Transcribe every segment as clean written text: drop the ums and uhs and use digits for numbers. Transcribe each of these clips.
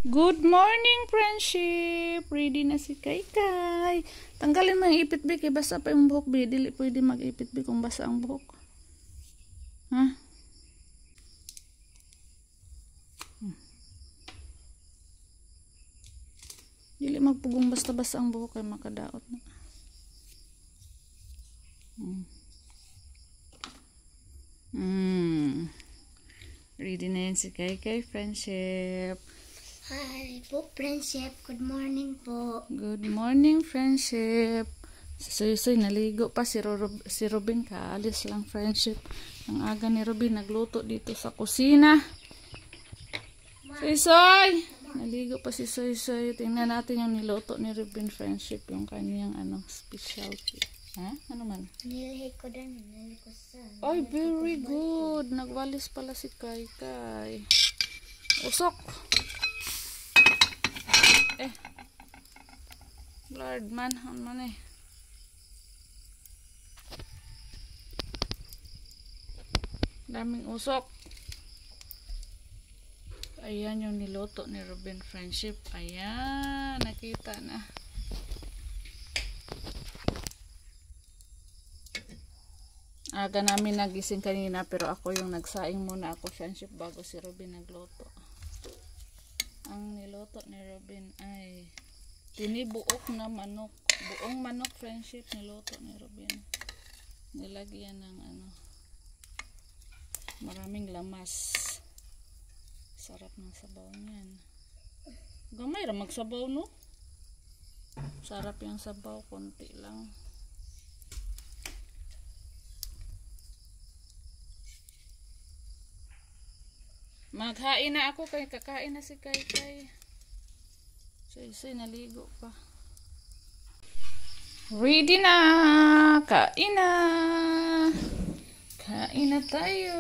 Good morning, friendship! Ready na si Kaykay. Tanggalin mo yung ipit, Bi. Kaya basa pa yung buhok, Bi. Dili pwede mag-ipit, Bi, kung basa ang buhok. Ha? Dili magpugong basta-basa ang buhok kaya makadaot na. Ready na yan si Kaykay, friendship. Hi po, friendship. Good morning po. Good morning, friendship. Soy naligo pa si Robin, kaalis lang, friendship. Ang aga ni Robin nagluto dito sa kusina. Soy, naligo pa si Soy. Tingnan natin yung niluto ni Robin, friendship, yung kanyang specialty. Ha? Ano man? Nilihik ko din. Nilikusan. Ay, very good. Nagwalis pala si Kaykay. Usok. Lord man. Ano man daming usok. Ayan yung niluto ni Robin, friendship. Ayan. Nakita na. Aga namin nagising kanina pero ako yung nagsaing muna ako, friendship, bago si Robin nagluto. Ang niluto ni Robin ay tinibuok na manok. Buong manok, friendship, niluto ni Robin. Nilagyan ng maraming lamas. Sarap ng sabaw niyan. Gamay ra magsabaw, no? Sarap yung sabaw, konti lang. Maghain na ako kay kakain na si Kaykay. Soy naligo pa. Ready na! Kain na! Kain na tayo.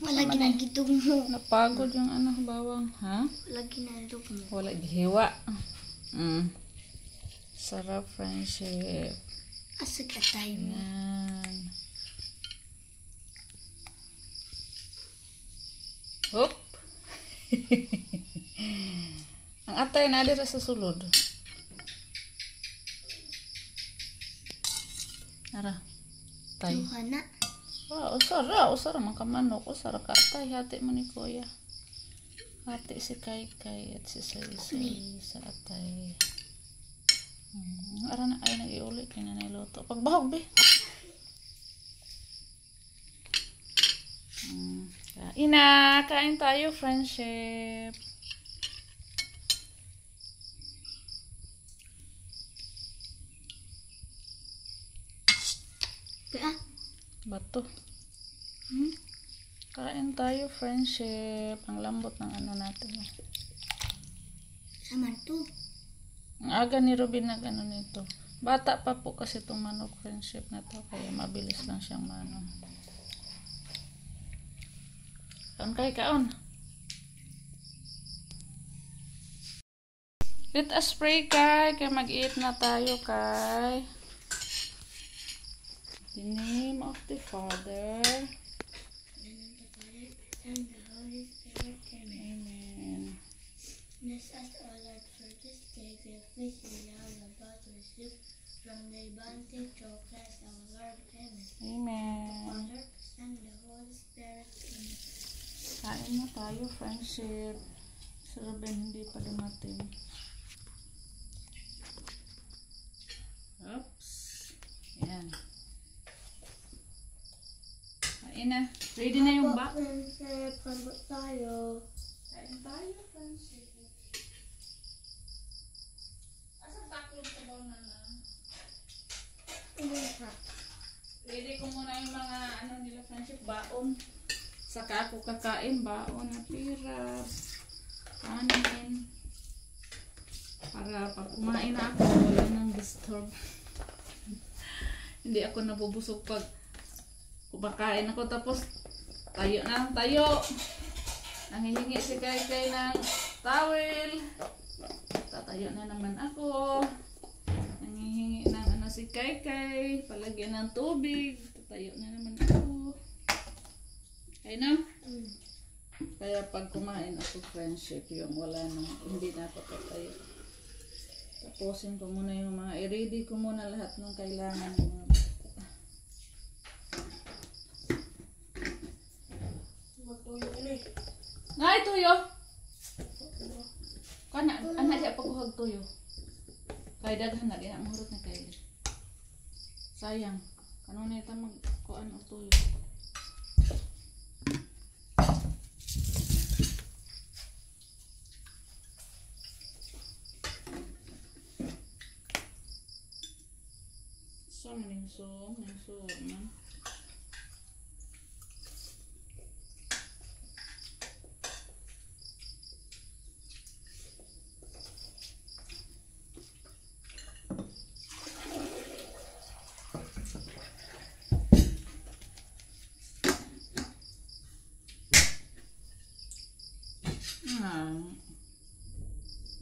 Lagi na gitong mo. Napagod yung bawang. Ha? Lagi na dog mo. Wala gihiwa. Sarap, friendship. Asag ka tayo mo. Yan. Hop! Ang atay na dito sa sulod. Ara. Tay. Tuhana. Usara man ka manok. Usara ka atay. Hati mo ni Kuya. Hati si Kaykay at si Soy sa atay. Ara na ay nag-iulit. Kaya na niluto. Pagbahog, Be. Kain tayo, friendship. Bato. Kain tayo, friendship. Ang lambot ng natin. Saman to. Ang aga ni Robin nito. Bata pa po kasi itong manok, friendship na to. Kaya mabilis lang siyang kaon. Let us pray, Kay. Kaya mag-eat na tayo, Kay. In the name of the Father And the Holy Spirit. Amen. Bless us, O Lord, for this day. Give peace we are about to receive from the bounty through Christ our Lord. Amen. Amen. Father, and the Holy Spirit. Amen. Kain na tayo, friendship. Si Robin hindi pa dumating. Oops. Ayan. Kain na. Ready na yung bak? Friendship, pagod tayo. Kain tayo, friendship. Asa taklog sa baw na lang? Ready ko muna yung mga nila, friendship, baon. Saka ako kakain, baon na pira, kanin. Para pag kumain na ako, wala nang disturb. Hindi ako nabubusog pag kumakain ako. Tapos, tayo na lang tayo. Nangihingi si Kaykay ng towel. Tatayo na naman ako. Nangihingi ng si Kaykay. Palagyan ng tubig. Tatayo na naman ako. Okay na? Kaya pag kumain ako friendship, yung wala nang, hindi na ako tatayo. Tapusin ko muna yung mga, i-ready ko muna lahat ng kailangan ng mga Magtuyo na eh. Ngay, tuyo! Kana, anak di pagkuhag tuyo. Kaya daghan na, di na mahurot na kayo. Sayang. Kanunay ita magkuhan o tuyo. So, ningsong man.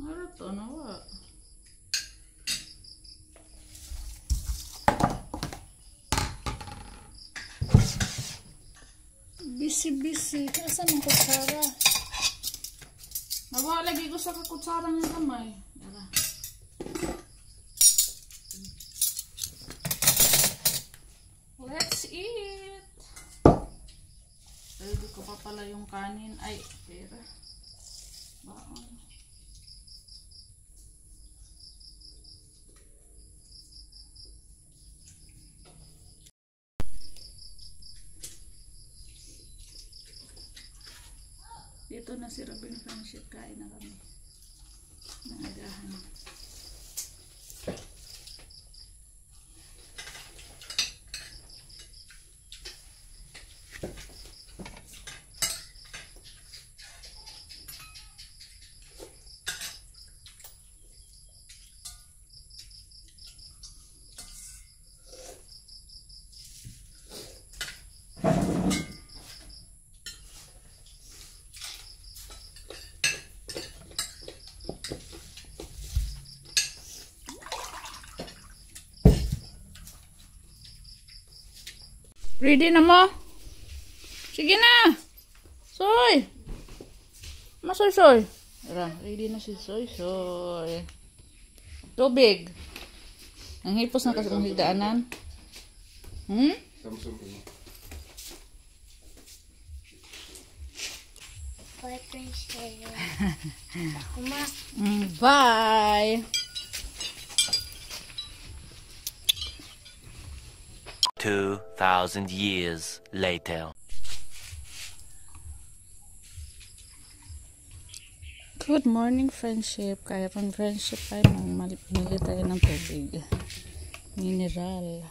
Ano to, nawa? Busy. Asan ang kutsara? Nawa, lagi ko sa kakutsara ng kamay. Yara. Let's eat! Ready ko pa pala yung kanin. Ay, pera. Baon. Dito na si Robin Friendship. Kain na kami. Naagahan. Ready na mo? Sige na! Soy! Masoy-soy! Ready na si Soy-soy. Tubig! Ang hipos na kasi mong higdaanan. Bye, Princess. Kuma. Bye! 2,000 years later. Good morning, friendship. Kaya pang friendship ay mamili tayo ng tubig. Mineral.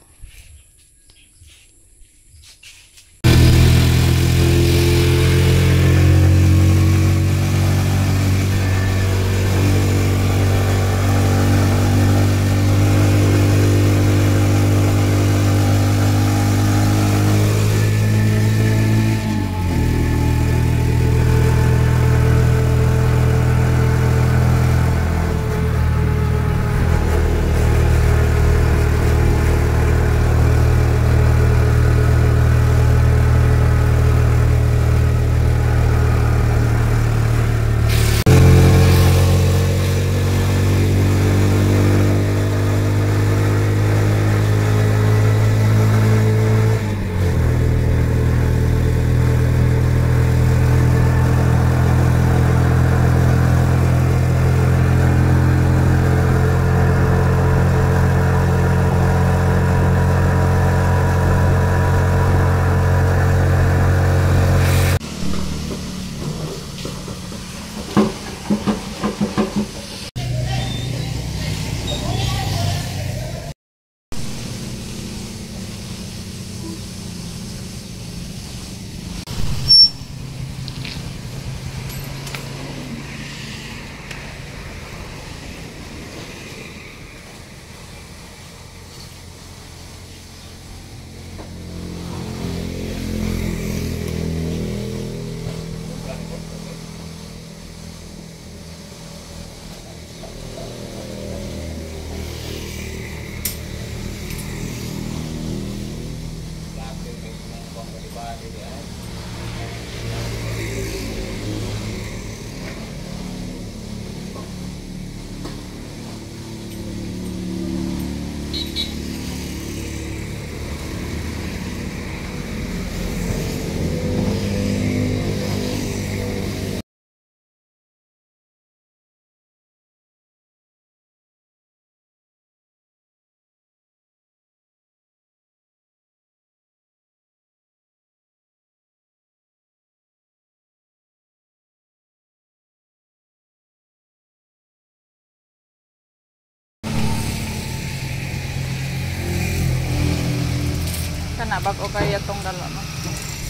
na bago kaya tong dalo no.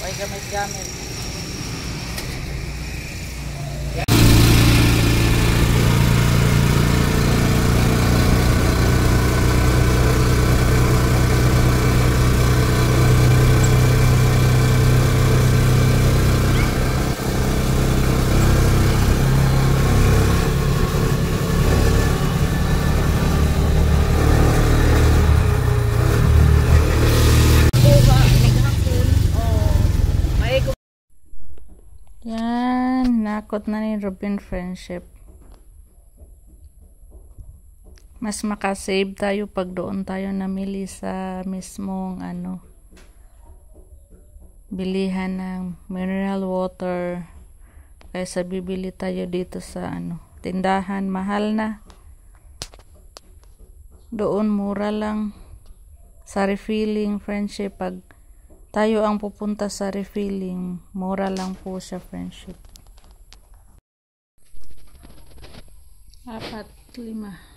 Way gamit-gamit. Yan, nakot na ni Robin friendship. Mas makasave tayo pag doon tayo namili sa mismong bilihan ng mineral water kaysa bibili tayo dito sa tindahan, mahal na. Doon mura lang sa refilling friendship. Pag tayo ang pupunta sa refilling, mura lang po siya friendship. 4, 5